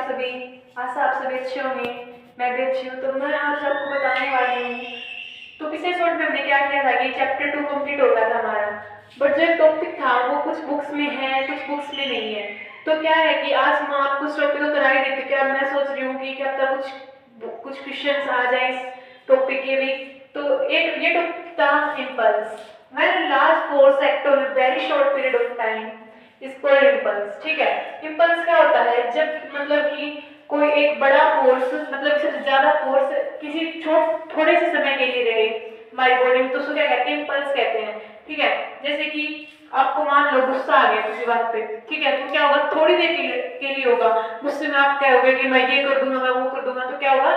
आप सभी? आशा आप सभी अच्छे होंगे, मैं भी अच्छी हूँ। तो मैं आज आपको बताने वाली हूँ, तो पिछले शॉर्ट में हमने क्या किया था कि चैप्टर 2 कंप्लीट हो गया था हमारा, बट जो टॉपिक था वो कुछ बुक्स में है, कुछ बुक्स में नहीं है। तो क्या है कि आज हम आपको उस टॉपिक को करा ही देते। क्या मैं सोच रही हूँ कि क्या पता कुछ क्वेश्चंस आ जाए इस टॉपिक के भी। तो एक ये टॉपिक था impulse. When large force act on a very short period of time is called impulse. ठीक है, इम्पल्स क्या होता है? जब मतलब कि कोई एक बड़ा फोर्स, मतलब इससे ज्यादा फोर्स किसी थोड़े से समय के लिए रहे हमारी बॉडी में, तो उसको क्या कहते हैं? इम्पल्स कहते हैं। ठीक है, जैसे कि आपको मान लो गुस्सा आ गया किसी बात पे, ठीक है, तो क्या होगा? थोड़ी देर के लिए होगा। गुस्से में आप क्या होगा कि मैं ये कर दूंगा, मैं वो कर दूंगा। तो क्या होगा?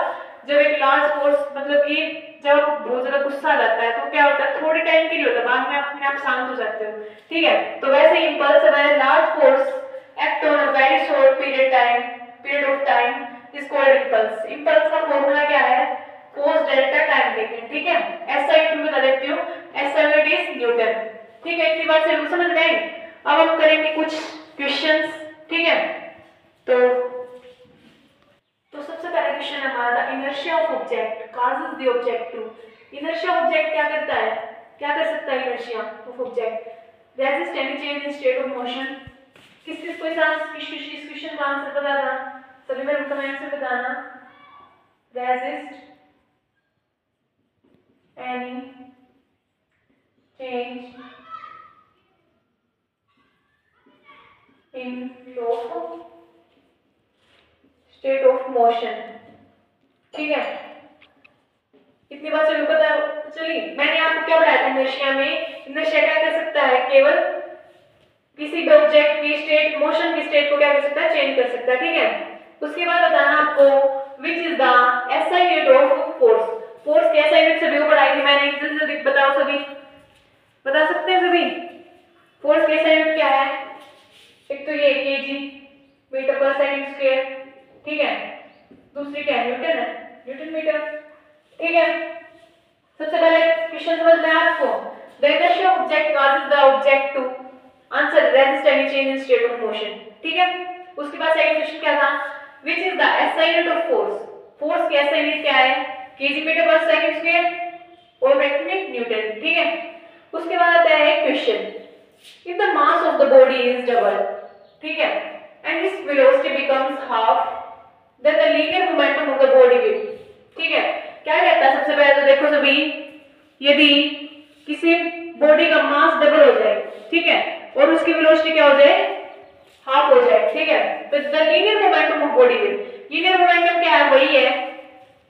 जब एक लार्ज फोर्स, मतलब कि जब बहुत ज्यादा गुस्सा आ जाता है तो क्या होता है? थोड़े टाइम के लिए होता है, बाद में अपने आप शांत हो जाते हो। ठीक है, तो वैसे इम्पल्स है large force act on a very short period of time is called impulse. Impulse का फॉर्मूला क्या है? Force delta time taken. ठीक है, ऐसा ही मैं बता देती हूँ, ऐसा यूनिट इज न्यूटन। ठीक है, इतनी बात से समझ गए। अब हम करेंगे कुछ क्वेश्चंस। ठीक है, तो सबसे पहला क्वेश्चन हमारा inertia of object causes the object to। Inertia object क्या करता है, क्या कर सकता है inertia of object? Resist any change in state of motion. किस क्वेश्चन का आंसर पता था? सभी मेरे कमेंट से बताना। Resist any change in state of motion. ठीक है, इतनी बात चलो पता चली। मैंने आपको क्या बताया था इनर्शिया में? इनर्शिया क्या कर सकता है? केवल किसी भी ऑब्जेक्ट की स्टेट, मोशन की स्टेट को क्या कर सकता है? चेंज कर सकता है। ठीक है, उसके बाद बताना आपको which is the SI unit of force. Force की एसआई यूनिट सभी को पढ़ाई थी मैंने, जल्दी जल्दी बताओ सभी, बता सकते हैं सभी? फोर्स की एसआई यूनिट क्या है? एक तो ये केजी मीटर पर सेकंड स्क्वायर। ठीक है, दूसरी क्या है? न्यूटन है, न्यूटन मीटर। ठीक है, सबसे पहले क्वेश्चन समझ में आपको। The inertia of object causes the object to answer resist any change in state of motion. ठीक है, उसके बाद सेकंड क्वेश्चन क्या था? Which is the SI unit of force. Force की एसआई यूनिट क्या है? केजी मीटर पर सेकंड स्क्वायर और ब्रैकेट में न्यूटन। ठीक है, उसके बाद आता है question, if the mass of the body is double, ठीक है, and its velocity becomes half, then the linear momentum of the body will. ठीक है, क्या कहता है? सबसे पहले तो देखो सभी, यदि किसी बॉडी का मास डबल हो जाए, ठीक है, और उसकी वेलोसिटी क्या हो जाए? हाफ हो जाए। ठीक है, तो the linear momentum of body will. Linear momentum क्या है? वही है,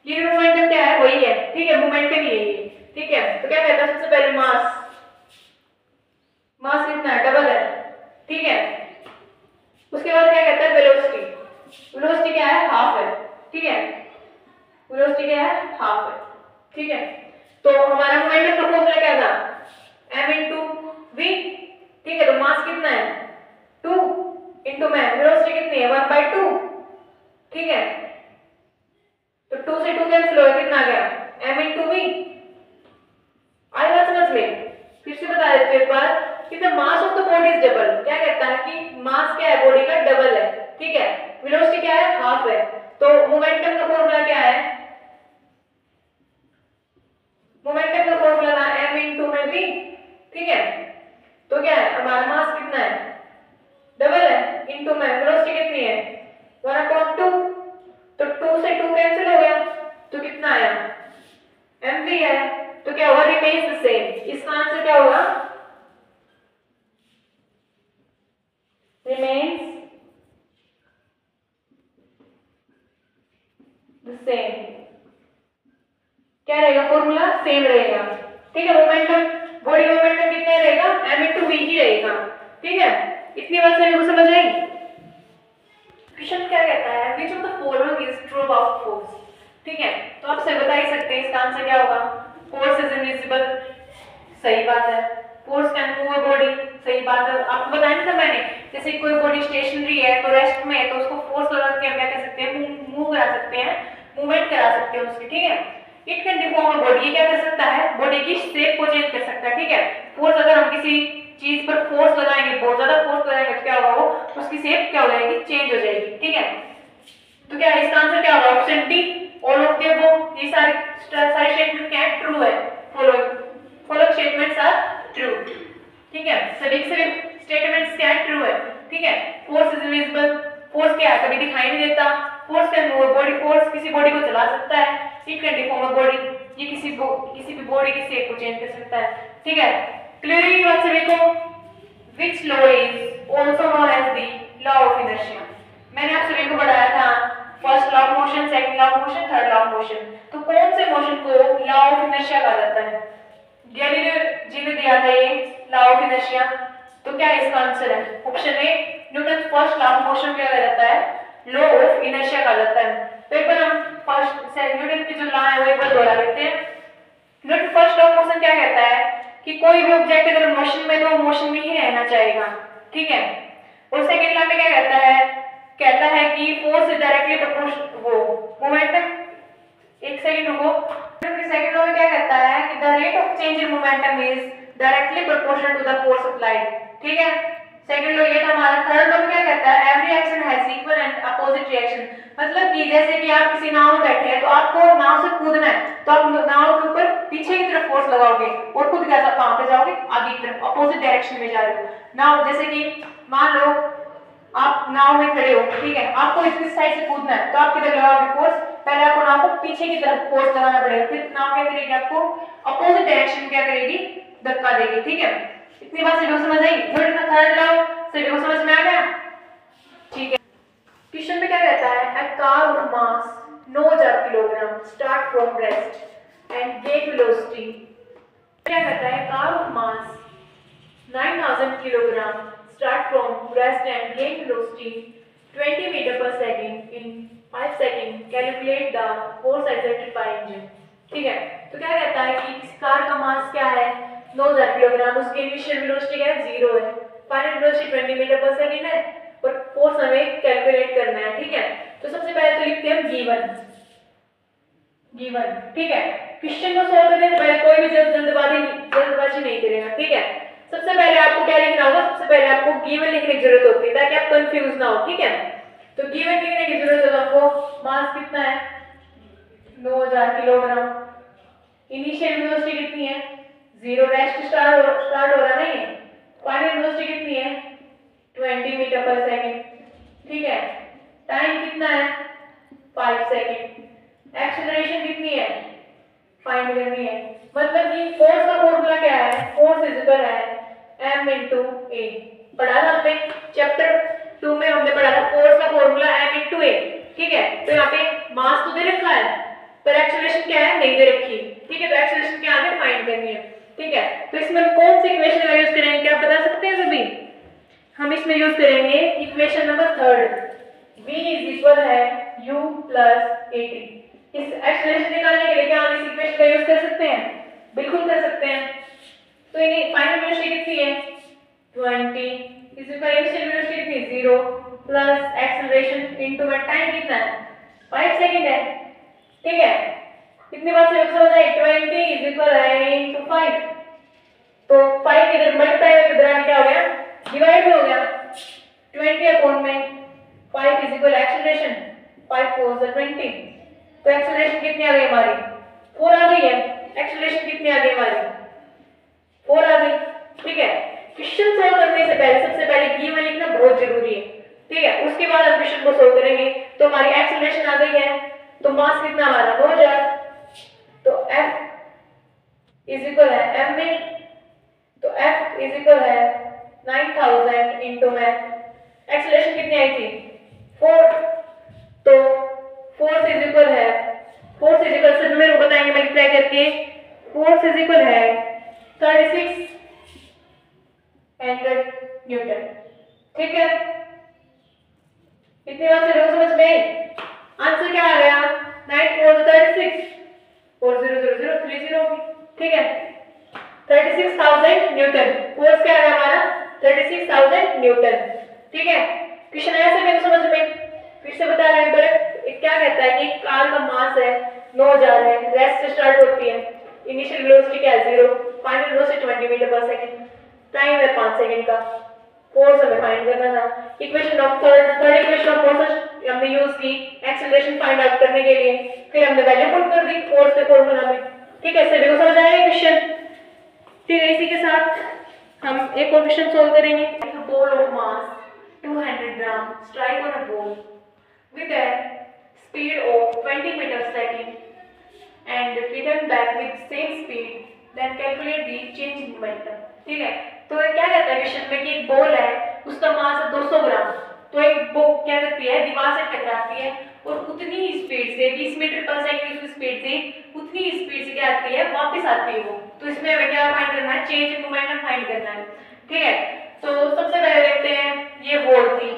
लीनियर मोमेंटम क्या है? वही है। ठीक है, मोमेंटम ही है ये। ठीक है, तो क्या कहता है? सबसे पहले मास, मास कितना है? डबल है। ठीक है, उसके बाद क्या कहता है? वेलोसिटी। वेलोसिटी क्या है? हाफ है। ठीक है, वेलोसिटी क्या है? हाफ है। ठीक है, तो हमारा मोमेंटम का फॉर्मूला क्या था? m into v। ठीक है, तो मास कितना है? 2 into में वेलोसिटी कितनी है? 1/2। ठीक है, तो 2 से 2 कैंसिल हो गया, कितना आ गया? m into v। आई बात समझ में? फिर से बता देते एक बार कि the mass of the body is double. क्या कहता है कि मास क्या है? बॉडी का डबल है। ठीक है, वेलोसिटी क्या है? हाफ है। तो मोमेंटम का फॉर्मूला क्या है? मोमेंटम का फॉर्मूला था m into में v। ठीक है, तो क्या है? हमारा मास कितना है? डबल है, इनटू में वेलोसिटी कितनी है? 1/2। तो 2 से 2 कैंसिल हो गया, तो कितना आया? mv है। तो क्या होगा? Remains the same. इसका आंसर क्या होगा? Remains the same. क्या रहेगा? फॉर्मूला सेम रहेगा। ठीक है, मोमेंटम, बॉडी मोमेंटम कितना रहेगा? m into v ही रहेगा। ठीक है, इतनी बात सभी को समझ आई? क्वेश्चन क्या कहता है? Which of the following is true about force. ठीक है, तो आप सही बता ही सकते हैं इसका आंसर क्या होगा? फोर्स इज इनविजिबल, सही बात है। Force can move a body, सही बात है। आपको बताया ना था मैंने, जैसे कोई बॉडी स्टेशनरी है तो रेस्ट में है, तो उसको फोर्स लगा के हम क्या कर सकते हैं? मूव करा सकते हैं, मूवमेंट करा सकते हैं उसकी। ठीक है, it can deform a body, ये क्या कर सकता है? बॉडी की शेप को चेंज कर सकता है। ठीक है, फोर्स अगर हम किसी चीज पर फोर्स लगाएंगे, बहुत ज्यादा फोर्स लगाएंगे, तो क्या होगा? वो उसकी शेप क्या हो जाएगी? चेंज हो जाएगी। ठीक है, तो क्या इसका आंसर क्या होगा? Option D, all of the above. ये सारे स्टेटमेंट क्या है? ट्रू है। Following statements are true. ठीक है, सभी स्टेटमेंट्स क्या है? ट्रू है। ठीक है, फोर्स इज इनविजिबल। फोर्स क्या है? कभी दिखाई नहीं देता। Force can move body. Force किसी बॉडी को चला सकता है। It can deform a body. ये किसी भी बॉडी की शेप को चेंज कर सकता है। ठीक है, क्लियरली बात सभी को? Which law is also known as the law of inertia? मैंने आप सभी को बताया था first law of motion, second law of motion, third law of motion. तो कौन से मोशन को लॉ ऑफ इनर्शिया कहा जाता है? गैलीलियो जी ने दिया था ये लॉ ऑफ इनर्शिया। तो क्या इसका आंसर है? Option A, Newton first law of motion क्या कहा जाता है? लॉ ऑफ इनर्शिया कहा जाता है। तो एक बार हम फर्स्ट न्यूटन की जो लॉ है वो एक बार दोहरा लेते हैं। Newton first law of motion क्या कहता है कि कोई भी ऑब्जेक्ट अगर मोशन में तो मोशन में ही रहना चाहेगा। ठीक है, और सेकंड लॉ में क्या कहता है? कहता है कि फोर्स इज डायरेक्टली प्रोपोर्शनल वो मोमेंटम। एक सेकंड रुको। सेकंड लॉ में क्या कहता है कि the rate of change in momentum is directly proportional to the force applied. ठीक है, सेकंड लॉ ये था हमारा। थर्ड लॉ में क्या कहता है? Every action has equal and opposite reaction. मतलब कि जैसे कि आप किसी नाव में बैठे हैं तो आपको नाव से कूदना है, तो आप नाव के ऊपर पीछे की तरफ फोर्स लगाओगे और खुद कैसा कहां पे जाओगे? आगे की तरफ, अपोजिट डायरेक्शन में जा रहे हो। नाव जैसे कि मान लो आप नाव में खड़े हो, ठीक है, आपको इस साइड से कूदना है तो आप किधर लगाओगे फोर्स? पहले आपको नाव को पीछे की तरफ फोर्स लगाना पड़ेगा, फिर नाव क्या करेगी? आपको अपोजिट डायरेक्शन क्या करेगी? धक्का देगी। ठीक है, इतनी बात से समझ आई? न्यूटन का थर्ड लॉ सभी को समझ में आ गया? ठीक है, क्वेश्चन में क्या कहता है? A car of mass 9000 kilogram start from rest and get velocity. क्या कहता है? Car of mass 9000 kilogram start from rest and gain velocity 20 meter per second in 5 seconds. Calculate the force exerted by engine. ठीक है, तो क्या कहता है कि इस कार का मास क्या है? 9000 किलोग्राम। उसकी इनिशियल वेलोसिटी क्या है? 0 है। फाइनल वेलोसिटी 20 मीटर पर सेकंड है और फोर्स हमें कैलकुलेट करना है। ठीक है, तो सबसे पहले तो लिखते हैं गिवन। ठीक है, क्वेश्चन को सॉल्व करने से पहले कोई भी जल्दबाजी नहीं करेगा। ठीक है, सबसे पहले आपको क्या लिखना होगा? सबसे पहले आपको गिवन लिखने की जरूरत होती है ताकि आप कंफ्यूज ना हो। ठीक है, तो गिवन लिखने की जरूरत है आपको। मास कितना है? 9000 किलोग्राम। इनिशियल वेलोसिटी कितनी है? 0। रेस्ट स्टार्ट हो रहा नहीं है। फाइनल वेलोसिटी कितनी है? 20 मीटर पर सेकंड। ठीक है, टाइम कितना है? 5 सेकंड। एक्सेलरेशन कितनी है? फाइंड करनी है। मतलब कि फोर्स का फॉर्मूला क्या है? फोर्स इज इक्वल है m into a। पढ़ा था आपने चैप्टर 2 में, हमने पढ़ा था फोर्स का फॉर्मूला m into a। ठीक है, तो यहाँ पे मास तो दे रखा है पर एक्सेलरेशन क्या है? नहीं दे रखी। ठीक है, तो एक्सेलरेशन क्या हमें फाइंड करनी है। ठीक है, तो इसमें हम कौन सी इक्वेशन का यूज करेंगे? क्या बता सकते हैं सभी? हम इसमें यूज करेंगे equation number 3, v is equal है u प्लस at। इस एक्सेलरेशन निकालने के लिए क्या हम इस इक्वेशन का यूज कर सकते हैं? बिल्कुल कर सकते हैं। तो इन्हें फाइनल वेलोसिटी कितनी है? 20 इज इक्वल इनिशियल वेलोसिटी कितनी? 0 प्लस एक्सेलरेशन इनटू टाइम कितना है? 5 सेकंड है। ठीक है, कितनी बात से समझ आई? 20 इज इक्वल है इनटू 5। तो 5 इधर मल्टीप्लाई में इधर क्या हो गया? डिवाइड हो गया। 20 अपॉन में 5 इज इक्वल एक्सेलरेशन 5 4 से 20। तो एक्सेलरेशन कितनी आ गई हमारी? 4 आ गई है। एक्सेलरेशन कितनी आ गई हमारी? 4 आ गई। ठीक है, क्वेश्चन सॉल्व करने से पहले सबसे पहले गिवन लिखना बहुत जरूरी है। ठीक है, उसके बाद हम क्वेश्चन को सॉल्व करेंगे। तो हमारी एक्सेलरेशन आ गई है, तो मास कितना हमारा? 9000। तो F इज इक्वल है m में, तो F इज इक्वल है 9000 इनटू में एक्सेलरेशन कितनी आई थी? 4। तो फोर्स इज इक्वल है, फोर्स इज इक्वल से मेरे को बताएंगे मल्टीप्लाई करके। फोर्स इज इक्वल है 3600 न्यूटन। ठीक है, इतनी बात से समझ में आई? आंसर क्या आ गया? 9 4 36 400030। ठीक है, 36000 न्यूटन। फोर्स क्या है हमारा? 36000 न्यूटन। ठीक है, क्वेश्चन ऐसे मेरे समझ में फिर से बता रहे हैं। क्या कहता है कि कार का मास है 9000 है, रेस्ट से स्टार्ट होती है, इनिशियल वेलोसिटी क्या है? 0, फाइनल वेलोसिटी 20 मीटर पर सेकंड, टाइम है 5 सेकंड का, फोर्स हमें फाइंड करना था। Equation of third equation of हमने यूज की एक्सेलरेशन फाइंड आउट करने के लिए, फिर हमने वैल्यू पुट कर दी फोर्स के फॉर्मूला में। ठीक है, सभी को समझ आया क्वेश्चन? ठीक है, इसी के साथ हम एक और क्वेश्चन सोल्व करेंगे। Ball of mass 200 gram strike on a ball with a speed of 20 meters second and return back with same speed, then calculate the change in momentum। ठीक है, तो ये क्या कहता है क्वेश्चन में कि एक बॉल है, उसका मास है 200 ग्राम, तो एक बॉल क्या करती है, दीवार से टकराती है और उतनी ही स्पीड से 20 मीटर पर सेकंड की स्पीड से उतनी ही स्पीड से क्या आती है, वापस आती है वो। तो इसमें हमें क्या फाइंड करना है, चेंज इन मोमेंटम फाइंड करना है। ठीक है, तो सबसे पहले देखते हैं, ये बॉल थी।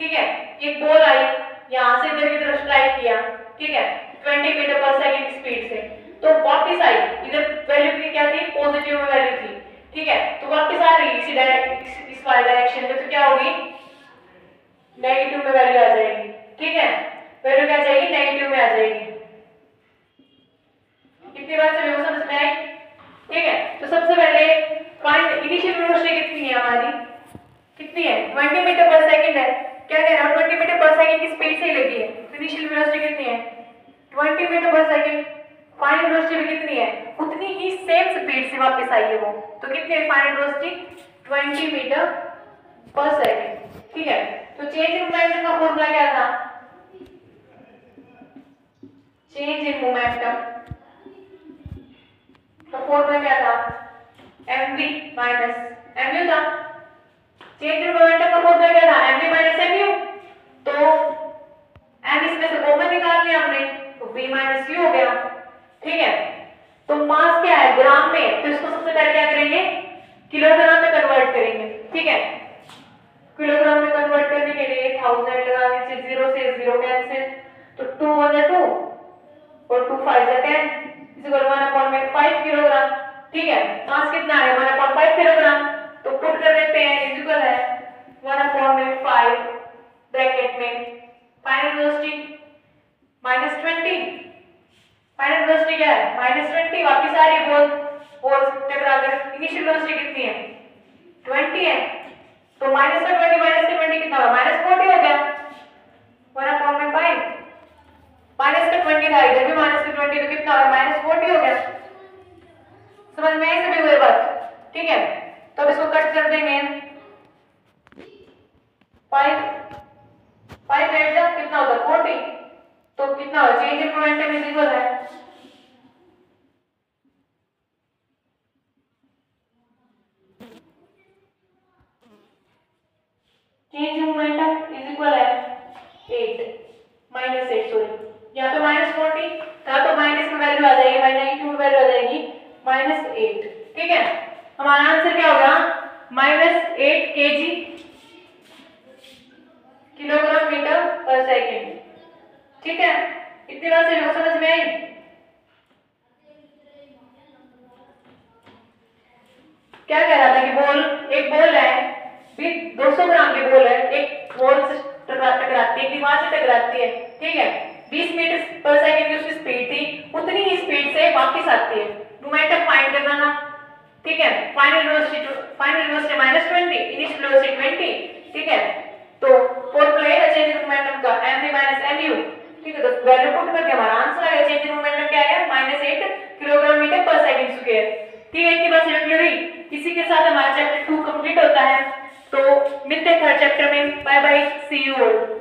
ठीक है, एक बॉल आई, यहाँ से इधर की तरफ स्ट्राइक किया। ठीक है, 20 मीटर पर सेकंड की स्पीड से, तो वापस आई, इधर वैल्यू की क्या थी, पॉजिटिव में वैल्यू थी। ठीक है, तो वापस आ रही इसी इस वाले डायरेक्शन में, तो क्या होगी, नेगेटिव में वैल्यू आ जाएगी। ठीक है, वैल्यू क्या आ जाएगी, नेगेटिव में आ जाएगी। कितनी बात सभी को समझ में आई? ठीक है, तो सबसे पहले फाइंड इनिशियल वेलोसिटी कितनी है हमारी, कितनी है, 20 मीटर पर सेकंड है। क्या कह रहा हूं, 20 मीटर पर सेकंड की स्पीड से ही लगी है, तो इनिशियल वेलोसिटी कितनी है, 20 मीटर पर सेकंड। फाइनल वेलोसिटी भी कितनी है, उतनी ही सेम स्पीड से वापस आई है वो, तो कितनी है फाइनल वेलोसिटी, 20 मीटर पर सेकंड। ठीक है, तो चेंज इन मोमेंटम का फॉर्मूला क्या था, चेंज इन मोमेंटम का फॉर्मूला क्या था, mv माइनस mu था। चेंज इन मोमेंटम का फॉर्मूला क्या था, mv माइनस mu, तो m इसमें से कॉमन निकाल लिया हमने, तो v माइनस u हो गया। ठीक है, तो मास क्या है, ग्राम में, तो इसको सबसे पहले क्या करेंगे, किलोग्राम में कन्वर्ट करेंगे। ठीक है, किलोग्राम में कन्वर्ट करने के लिए 1000 लगा दीजिए, 0 से 0 कैंसिल, तो 2 1 2 और 2 5 10 इक्वल 1/5 किलोग्राम। ठीक है, मास कितना है, 1/5 किलोग्राम, तो पुट कर देते हैं, इक्वल है 1/5 ब्रैकेट में फाइनल वेलोसिटी -20। फाइनल वेलोसिटी क्या है, -20, वापस आ रही है बॉल टकराकर। इनिशियल वेलोसिटी कितनी है, 20 है, तो माइनस का 20 कितना होगा, -40 हो गया, 1/5 माइनस का 20 था, इधर भी माइनस का 20, तो कितना होगा, -40 हो गया। समझ में आई सभी को ये बात? ठीक है, तो अब इसको कट कर देंगे, 5 8 जा कितना होगा, 40, तो कितना होगा, change in momentum is equal है change in momentum is equal है 8 -8 सॉरी, यहाँ पे -40 था, तो माइनस में वैल्यू आ जाएगी, -2 में वैल्यू आ जाएगी -8। ठीक है, हमारा आंसर क्या होगा, -8 kg किलोग्राम मीटर पर सेकंड। ठीक है, इतनी बात से समझ में आई? क्या कह रहा था कि बॉल, एक बॉल है, 200 ग्राम की बॉल है, एक बॉल से टकराती है, दीवार से टकराती है। ठीक है, 20 मीटर पर सेकंड की उसकी स्पीड थी, उतनी ही स्पीड से वापस आती है। मोमेंटम फाइंड करना ना। ठीक है, फाइनल वेलोसिटी -20, इनिशियल वेलोसिटी 20। ठीक है, तो फॉर्मूला है चेंज इन मोमेंटम का, mv mu। ठीक है, तो वैल्यू पुट करके हमारा आंसर आ गया, चेंज इन मोमेंटम क्या आया, -8 किलोग्राम मीटर पर सेकंड स्क्वायर। ठीक है, इतनी बात समझ में आई? इसी के साथ हमारा चैप्टर 2 कंप्लीट होता है, तो मिलते हैं थर्ड चैप्टर में। Bye bye, see you all.